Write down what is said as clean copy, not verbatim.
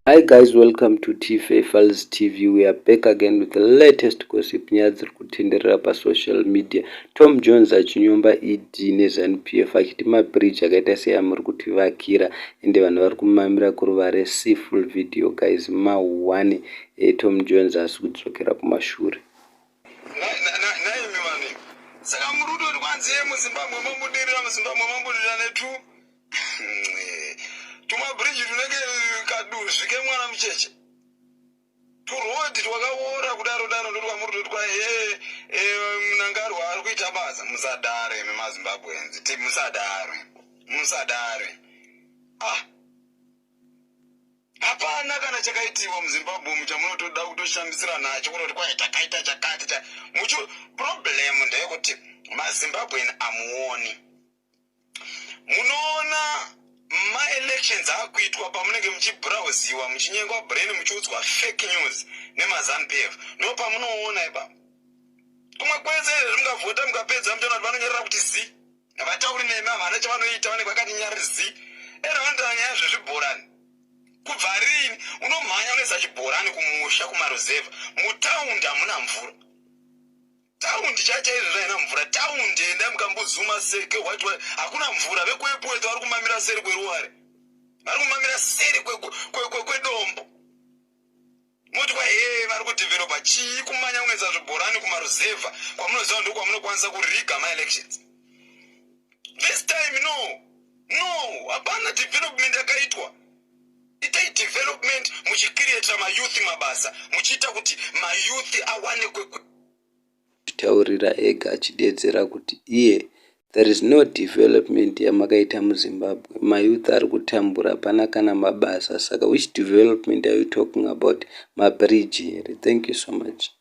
Hi guys, welcome to Files TV. We are back again with the latest gossip nyaya dziri kutenderera pasocial media. Tom Jones achinyomba ED neZanupf achiti mabridge akaita seamuri kutivakira ende vanhu vari kumamira kuruvare full video guys mawane Tom Jones asi kudzokera kumashure. Saka murudo rwanzi muZimbabwe mamudirira muZimbabwe mamudirira netu tuma bridge tunenge kaduzvike mwana mucheche turodi twakaora kudaro ndorwa murudo twa Mnangagwa ari kuita basa musadare memaZimbabwenzi ti musadare hapana kana chakaitiwa muZimbabwe muchamunotoda kutoshambisira nacho kunoti kwaita kaita chakati mucho problem ndeyekuti maZimbabweni amuoni munoona ma-elections akuitwa pamunenge muchibrowziwa muchinyengwa brain muchiudzwa fake news nemaZanupf ndo pamunoona ipa kumwe kwese mungavhota mukapedza mutoona kuti vanonyarira kuti zi navatauri nemi havana chavanoita vanenge vakati nyari zi ero vanotaa nyaya zvezvibhorani kubva rini unomhanya unoisa chibhorani kumusha kumaruzevha mutaundi hamuna mvura taundi chachaizvo zvaina mvura taundi endai mukambozuma seke wati hakuna mvura vekuepweto vari kumamira seri kweruware vari kumamira seri kwedombo moti vari kudhevheropa chii kumanya unoisa zvibhorani kumaruzevha kwamunoziva ndo kwamunokwanisa kuriga maelections this time no hapana development yakaitwa itai development muchikireta mayouth mabasa muchiita kuti mayouth awane taurira ega achidedzera kuti iye there is no development yamakaita muZimbabwe. Mayouth ari kutambura hapana kana mabasa, saka which development are you talking about? Mabridge here. Thank you so much.